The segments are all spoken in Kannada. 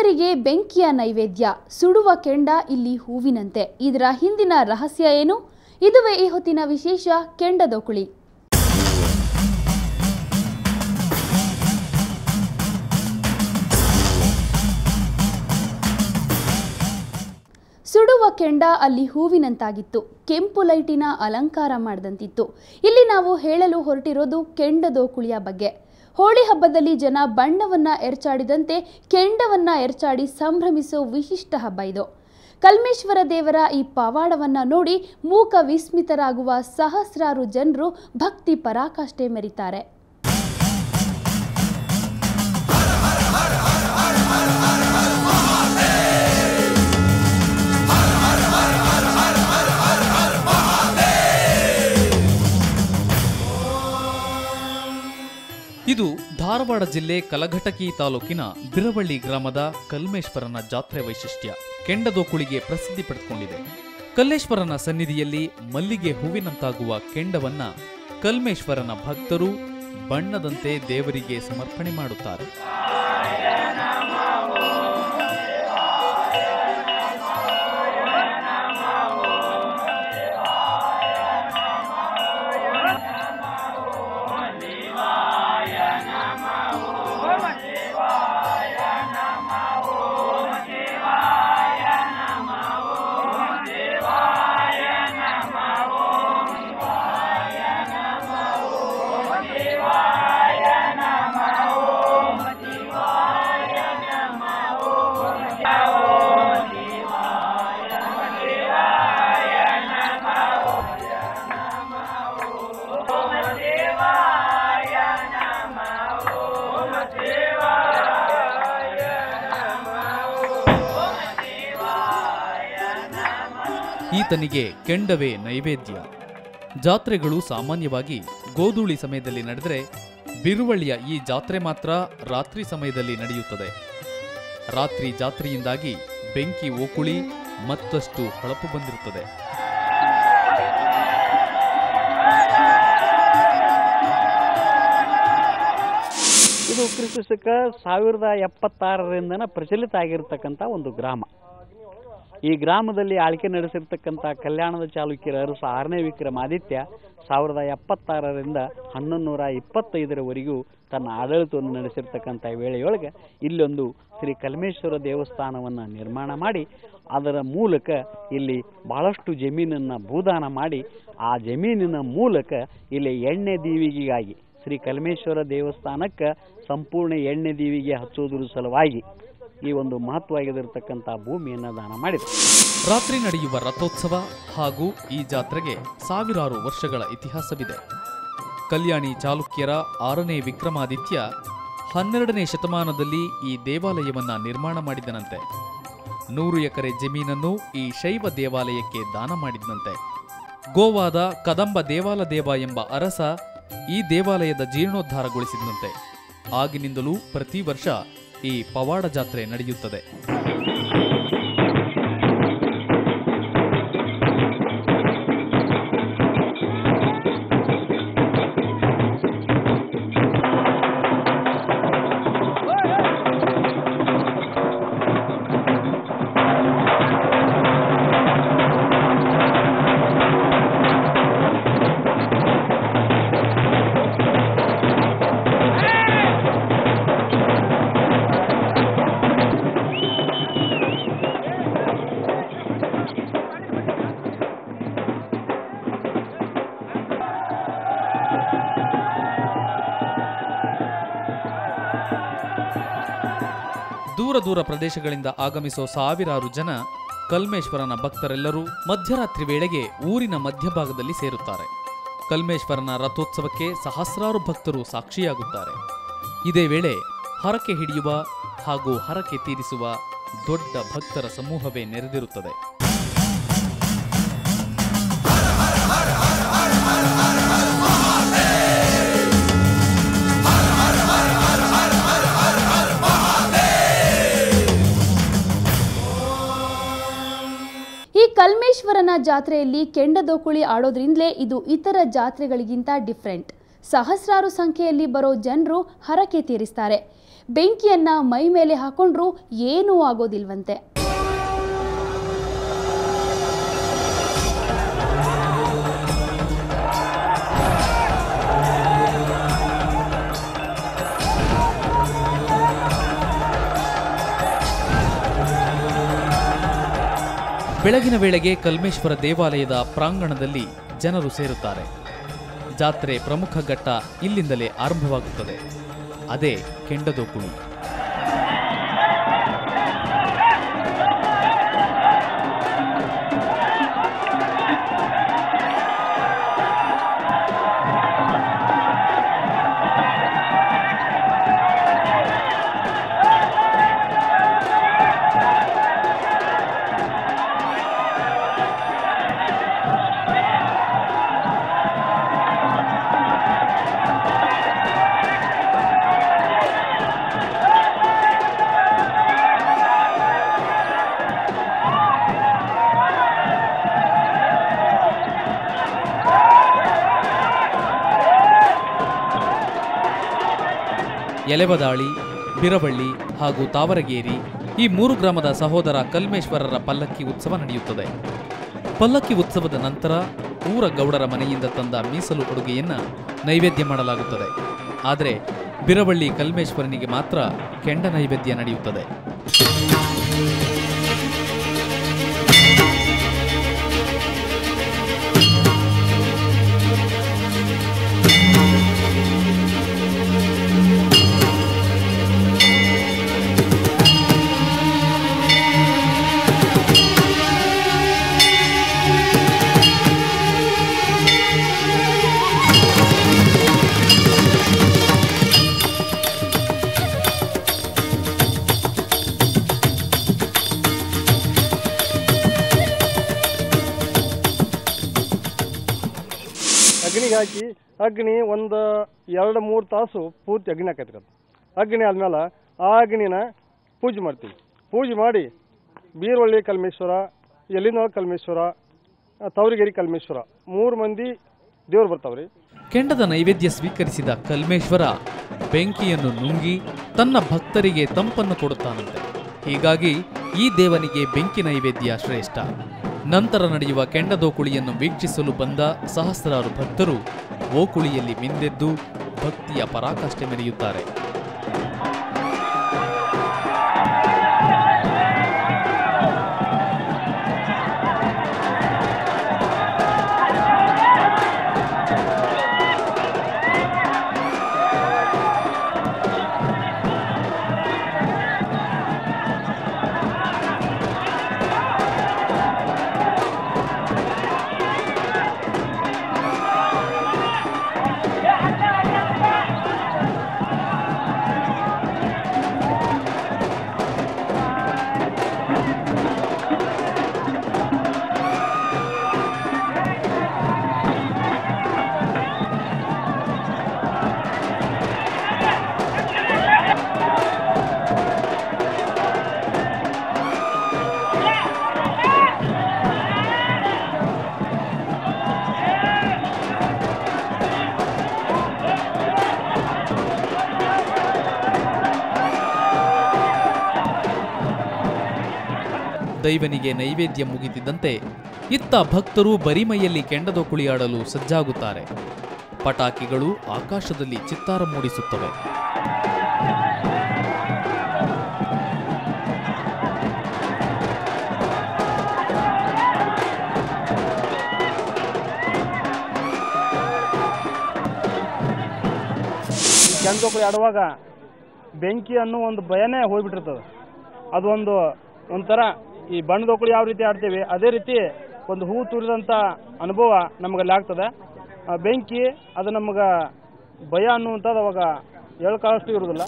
ದೇವರಿಗೆ ಬೆಂಕಿಯ ನೈವೇದ್ಯ, ಸುಡುವ ಕೆಂಡ ಇಲ್ಲಿ ಹೂವಿನಂತೆ. ಇದರ ಹಿಂದಿನ ರಹಸ್ಯ ಏನು? ಇದುವೇ ಈ ಹೊತ್ತಿನ ವಿಶೇಷ ಕೆಂಡದೋಕುಳಿ. ಸುಡುವ ಕೆಂಡ ಅಲ್ಲಿ ಹೂವಿನಂತಾಗಿತ್ತು, ಕೆಂಪು ಲೈಟಿನ ಅಲಂಕಾರ ಮಾಡಿದಂತಿತ್ತು. ಇಲ್ಲಿ ನಾವು ಹೇಳಲು ಹೊರಟಿರೋದು ಕೆಂಡದೋಕುಳಿಯ ಬಗ್ಗೆ. ಹೋಳಿ ಹಬ್ಬದಲ್ಲಿ ಜನ ಬಣ್ಣವನ್ನ ಎರಚಾಡಿದಂತೆ ಕೆಂಡವನ್ನ ಎರಚಾಡಿ ಸಂಭ್ರಮಿಸೋ ವಿಶಿಷ್ಟ ಹಬ್ಬ ಇದು. ಕಲ್ಮೇಶ್ವರ ದೇವರ ಈ ಪವಾಡವನ್ನ ನೋಡಿ ಮೂಕ ವಿಸ್ಮಿತರಾಗುವ ಸಹಸ್ರಾರು ಜನರು ಭಕ್ತಿ ಪರಾಕಾಷ್ಠೆ ಮೆರೀತಾರೆ. ಇದು ಧಾರವಾಡ ಜಿಲ್ಲೆ ಕಲಘಟಕಿ ತಾಲೂಕಿನ ಬಿರವಳ್ಳಿ ಗ್ರಾಮದ ಕಲ್ಮೇಶ್ವರನ ಜಾತ್ರೆ ವೈಶಿಷ್ಟ್ಯ. ಕೆಂಡದೋಕುಳಿಗೆ ಪ್ರಸಿದ್ಧಿ ಪಡೆದುಕೊಂಡಿದೆ. ಕಲ್ಲೇಶ್ವರನ ಸನ್ನಿಧಿಯಲ್ಲಿ ಮಲ್ಲಿಗೆ ಹೂವಿನಂತಾಗುವ ಕೆಂಡವನ್ನ ಕಲ್ಮೇಶ್ವರನ ಭಕ್ತರು ಬಣ್ಣದಂತೆ ದೇವರಿಗೆ ಸಮರ್ಪಣೆ ಮಾಡುತ್ತಾರೆ. ಈತನಿಗೆ ಕೆಂಡವೇ ನೈವೇದ್ಯ. ಜಾತ್ರೆಗಳು ಸಾಮಾನ್ಯವಾಗಿ ಗೋಧೂಳಿ ಸಮಯದಲ್ಲಿ ನಡೆದರೆ ಬಿರುವಳ್ಳಿಯ ಈ ಜಾತ್ರೆ ಮಾತ್ರ ರಾತ್ರಿ ಸಮಯದಲ್ಲಿ ನಡೆಯುತ್ತದೆ. ರಾತ್ರಿ ಜಾತ್ರೆಯಿಂದಾಗಿ ಬೆಂಕಿ ಓಕುಳಿ ಮತ್ತಷ್ಟು ಹೊಳಪು ಬಂದಿರುತ್ತದೆ. ಇದು ಕ್ರಿಸ್ತಶಕ 1076ರಿಂದ ಪ್ರಚಲಿತ ಆಗಿರತಕ್ಕಂಥ ಒಂದು ಗ್ರಾಮ. ಈ ಗ್ರಾಮದಲ್ಲಿ ಆಳ್ಕೆ ನಡೆಸಿರ್ತಕ್ಕಂಥ ಕಲ್ಯಾಣದ ಚಾಲುಕ್ಯರ ಅರಸ 6ನೇ ವಿಕ್ರಮಾದಿತ್ಯ 1076ರಿಂದ 1125ರವರೆಗೂ ತನ್ನ ಆಡಳಿತವನ್ನು ನಡೆಸಿರ್ತಕ್ಕಂಥ ವೇಳೆಯೊಳಗೆ ಇಲ್ಲೊಂದು ಶ್ರೀ ಕಲ್ಮೇಶ್ವರ ದೇವಸ್ಥಾನವನ್ನು ನಿರ್ಮಾಣ ಮಾಡಿ ಅದರ ಮೂಲಕ ಇಲ್ಲಿ ಬಹಳಷ್ಟು ಜಮೀನನ್ನು ಭೂದಾನ ಮಾಡಿ ಆ ಜಮೀನಿನ ಮೂಲಕ ಇಲ್ಲಿ ಎಣ್ಣೆ ದೀವಿಗೆಗಾಗಿ ಶ್ರೀ ಕಲ್ಮೇಶ್ವರ ದೇವಸ್ಥಾನಕ್ಕೆ ಸಂಪೂರ್ಣ ಎಣ್ಣೆ ದೀವಿಗೆ ಹಚ್ಚೋದ್ರ ಸಲುವಾಗಿ ಈ ಒಂದು ಮಹತ್ವವಾಗಿರತಕ್ಕಂಥ ಭೂಮಿಯನ್ನು ದಾನ ಮಾಡಿದೆ. ರಾತ್ರಿ ನಡೆಯುವ ರಥೋತ್ಸವ ಹಾಗೂ ಈ ಜಾತ್ರೆಗೆ ಸಾವಿರಾರು ವರ್ಷಗಳ ಇತಿಹಾಸವಿದೆ. ಕಲ್ಯಾಣಿ ಚಾಲುಕ್ಯರ 6ನೇ ವಿಕ್ರಮಾದಿತ್ಯ 12ನೇ ಶತಮಾನದಲ್ಲಿ ಈ ದೇವಾಲಯವನ್ನ ನಿರ್ಮಾಣ ಮಾಡಿದನಂತೆ. 100 ಎಕರೆ ಜಮೀನನ್ನು ಈ ಶೈವ ದೇವಾಲಯಕ್ಕೆ ದಾನ ಮಾಡಿದನಂತೆ. ಗೋವಾದ ಕದಂಬ ದೇವಾಲದೇವ ಎಂಬ ಅರಸ ಈ ದೇವಾಲಯದ ಜೀರ್ಣೋದ್ಧಾರಗೊಳಿಸಿದಂತೆ. ಆಗಿನಿಂದಲೂ ಪ್ರತಿ ವರ್ಷ ಈ ಪವಾಡ ಜಾತ್ರೆ ನಡೆಯುತ್ತದೆ. ದೂರ ಪ್ರದೇಶಗಳಿಂದ ಆಗಮಿಸೋ ಸಾವಿರಾರು ಜನ ಕಲ್ಮೇಶ್ವರನ ಭಕ್ತರೆಲ್ಲರೂ ಮಧ್ಯರಾತ್ರಿ ವೇಳೆಗೆ ಊರಿನ ಮಧ್ಯಭಾಗದಲ್ಲಿ ಸೇರುತ್ತಾರೆ. ಕಲ್ಮೇಶ್ವರನ ರಥೋತ್ಸವಕ್ಕೆ ಸಹಸ್ರಾರು ಭಕ್ತರು ಸಾಕ್ಷಿಯಾಗುತ್ತಾರೆ. ಇದೇ ವೇಳೆ ಹರಕೆ ಹಿಡಿಯುವ ಹಾಗೂ ಹರಕೆ ತೀರಿಸುವ ದೊಡ್ಡ ಭಕ್ತರ ಸಮೂಹವೇ ನೆರೆದಿರುತ್ತದೆ. ಈ ಕಲ್ಮೇಶ್ವರನ ಜಾತ್ರೆಯಲ್ಲಿ ಕೆಂಡದೋಕುಳಿ ಆಡೋದ್ರಿಂದಲೇ ಇದು ಇತರ ಜಾತ್ರೆಗಳಿಗಿಂತ ಡಿಫರೆಂಟ್. ಸಹಸ್ರಾರು ಸಂಖ್ಯೆಯಲ್ಲಿ ಬರೋ ಜನರು ಹರಕೆ ತೀರಿಸ್ತಾರೆ. ಬೆಂಕಿಯನ್ನ ಮೈ ಮೇಲೆ ಹಾಕೊಂಡ್ರೂ ಏನೂ ಆಗೋದಿಲ್ವಂತೆ. ಬೆಳಗಿನ ವೇಳೆಗೆ ಕಲ್ಮೇಶ್ವರ ದೇವಾಲಯದ ಪ್ರಾಂಗಣದಲ್ಲಿ ಜನರು ಸೇರುತ್ತಾರೆ. ಜಾತ್ರೆ ಪ್ರಮುಖ ಘಟ್ಟ ಇಲ್ಲಿಂದಲೇ ಆರಂಭವಾಗುತ್ತದೆ. ಅದೇ ಕೆಂಡದೋಕುಳಿ. ಎಲೆಬದಾಳಿ, ಬಿರವಳ್ಳಿ ಹಾಗೂ ತಾವರಗೇರಿ ಈ 3 ಗ್ರಾಮದ ಸಹೋದರ ಕಲ್ಮೇಶ್ವರರ ಪಲ್ಲಕ್ಕಿ ಉತ್ಸವ ನಡೆಯುತ್ತದೆ. ಪಲ್ಲಕ್ಕಿ ಉತ್ಸವದ ನಂತರ ಊರ ಗೌಡರ ಮನೆಯಿಂದ ತಂದ ಮೀಸಲು ಅಡುಗೆಯನ್ನ ನೈವೇದ್ಯ ಮಾಡಲಾಗುತ್ತದೆ. ಆದರೆ ಬಿರವಳ್ಳಿ ಕಲ್ಮೇಶ್ವರನಿಗೆ ಮಾತ್ರ ಕೆಂಡ ನೈವೇದ್ಯ ನಡೆಯುತ್ತದೆ. ಅಗ್ನಿಗೆ ಹಾಕಿ ಅಗ್ನಿ ಒಂದು 2-3 ತಾಸು ಪೂರ್ತಿ ಅಗ್ನಿ ಹಾಕೈತ್ರಿ. ಅದು ಅಗ್ನಿ ಆದ್ಮೇಲೆ ಆ ಅಗ್ನಿನ ಪೂಜೆ ಮಾಡ್ತೀವಿ. ಪೂಜೆ ಮಾಡಿ ಬೀರವಳ್ಳಿ ಕಲ್ಮೇಶ್ವರ, ಎಲ್ಲಿನೊಳಗೆ ಕಲ್ಮೇಶ್ವರ, ತವರಿಗೇರಿ ಕಲ್ಮೇಶ್ವರ 3 ಮಂದಿ ದೇವ್ರು ಬರ್ತಾವ್ರಿ. ಕೆಂಡದ ನೈವೇದ್ಯ ಸ್ವೀಕರಿಸಿದ ಕಲ್ಮೇಶ್ವರ ಬೆಂಕಿಯನ್ನು ನುಂಗಿ ತನ್ನ ಭಕ್ತರಿಗೆ ತಂಪನ್ನು ಕೊಡುತ್ತಾನಂತೆ. ಹೀಗಾಗಿ ಈ ದೇವನಿಗೆ ಬೆಂಕಿ ನೈವೇದ್ಯ ಶ್ರೇಷ್ಠ. ನಂತರ ನಡೆಯುವ ಕೆಂಡದೋಕುಳಿಯನ್ನು ವೀಕ್ಷಿಸಲು ಬಂದ ಸಹಸ್ರಾರು ಭಕ್ತರು ಓಕುಳಿಯಲ್ಲಿ ಮಿಂದೆದ್ದು ಭಕ್ತಿಯ ಪರಾಕಾಷ್ಠೆ ಮೆರೆಯುತ್ತಾರೆ. ದೈವನಿಗೆ ನೈವೇದ್ಯ ಮುಗಿದಿದ್ದಂತೆ ಇತ್ತ ಭಕ್ತರು ಬರಿಮೈಯಲ್ಲಿ ಕೆಂಡದೋಕುಳಿ ಆಡಲು ಸಜ್ಜಾಗುತ್ತಾರೆ. ಪಟಾಕಿಗಳು ಆಕಾಶದಲ್ಲಿ ಚಿತ್ತಾರ ಮೂಡಿಸುತ್ತವೆ. ಕೆಂಡದೋಕುಳಿ ಆಡುವಾಗ ಬೆಂಕಿ ಅನ್ನೋ ಒಂದು ಭಯನೇ ಹೋಗ್ಬಿಟ್ಟಿರ್ತದೆ. ಅದು ಒಂಥರ ಈ ಬಣ್ಣದೋಕುಳಿ ಯಾವ ರೀತಿ ಆಡ್ತೇವೆ ಅದೇ ರೀತಿ ಒಂದು ಹೂ ತೂರಿದಂಥ ಅನುಭವ ನಮಗಲ್ಲಿ ಆಗ್ತದೆ. ಬೆಂಕಿ ಅದು ನಮಗೆ ಭಯ ಅನ್ನುವಂಥದ್ದು ಅವಾಗ ಹೇಳ್ಕೊಳ್ಳೋಷ್ಟು ಇರೋದಿಲ್ಲ.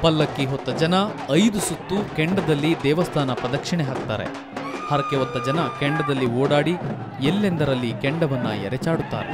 ಪಲ್ಲಕ್ಕಿ ಹೊತ್ತ ಜನ 5 ಸುತ್ತು ಕೆಂಡದಲ್ಲಿ ದೇವಸ್ಥಾನ ಪ್ರದಕ್ಷಿಣೆ ಹಾಕ್ತಾರೆ. ಹರಕೆ ಹೊತ್ತ ಜನ ಕೆಂಡದಲ್ಲಿ ಓಡಾಡಿ ಎಲ್ಲೆಂದರಲ್ಲಿ ಕೆಂಡವನ್ನ ಎರಚಾಡುತ್ತಾರೆ.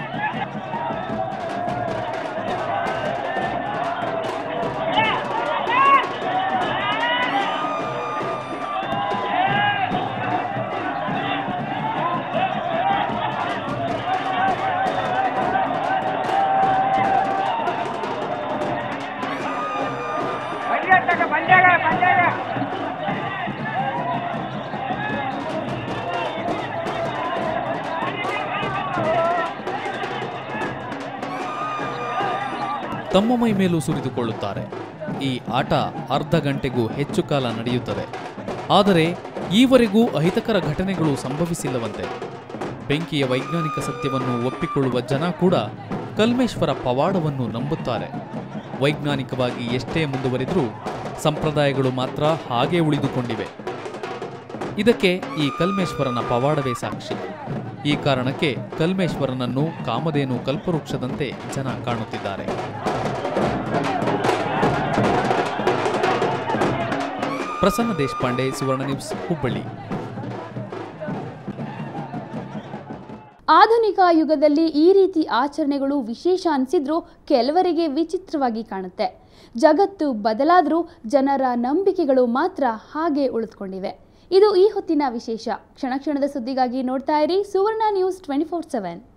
ತಮ್ಮ ಮೈ ಮೇಲೂ ಸುರಿದುಕೊಳ್ಳುತ್ತಾರೆ. ಈ ಆಟ ಅರ್ಧ ಗಂಟೆಗೂ ಹೆಚ್ಚು ಕಾಲ ನಡೆಯುತ್ತದೆ. ಆದರೆ ಈವರೆಗೂ ಅಹಿತಕರ ಘಟನೆಗಳು ಸಂಭವಿಸಿಲ್ಲವಂತೆ. ಬೆಂಕಿಯ ವೈಜ್ಞಾನಿಕ ಸತ್ಯವನ್ನು ಒಪ್ಪಿಕೊಳ್ಳುವ ಜನ ಕೂಡ ಕಲ್ಮೇಶ್ವರ ಪವಾಡವನ್ನು ನಂಬುತ್ತಾರೆ. ವೈಜ್ಞಾನಿಕವಾಗಿ ಎಷ್ಟೇ ಮುಂದುವರಿದರೂ ಸಂಪ್ರದಾಯಗಳು ಮಾತ್ರ ಹಾಗೇ ಉಳಿದುಕೊಂಡಿವೆ. ಇದಕ್ಕೆ ಈ ಕಲ್ಮೇಶ್ವರನ ಪವಾಡವೇ ಸಾಕ್ಷಿ. ಈ ಕಾರಣಕ್ಕೆ ಕಲ್ಮೇಶ್ವರನನ್ನು ಕಾಮಧೇನು ಕಲ್ಪವೃಕ್ಷದಂತೆ ಜನ ಕಾಣುತ್ತಿದ್ದಾರೆ. ಪ್ರಸನ್ನ ದೇಶಪಾಂಡೆ, ಸುವರ್ಣ ನ್ಯೂಸ್, ಹುಬ್ಬಳ್ಳಿ. ಆಧುನಿಕ ಯುಗದಲ್ಲಿ ಈ ರೀತಿ ಆಚರಣೆಗಳು ವಿಶೇಷ ಅನಿಸಿದ್ರೂ ಕೆಲವರಿಗೆ ವಿಚಿತ್ರವಾಗಿ ಕಾಣುತ್ತೆ. ಜಗತ್ತು ಬದಲಾದರೂ ಜನರ ನಂಬಿಕೆಗಳು ಮಾತ್ರ ಹಾಗೆ ಉಳಿದುಕೊಂಡಿವೆ. ಇದು ಈ ಹೊತ್ತಿನ ವಿಶೇಷ. ಕ್ಷಣ ಕ್ಷಣದ ಸುದ್ದಿಗಾಗಿ ನೋಡ್ತಾ ಇರಿ ಸುವರ್ಣ ನ್ಯೂಸ್ 24/7.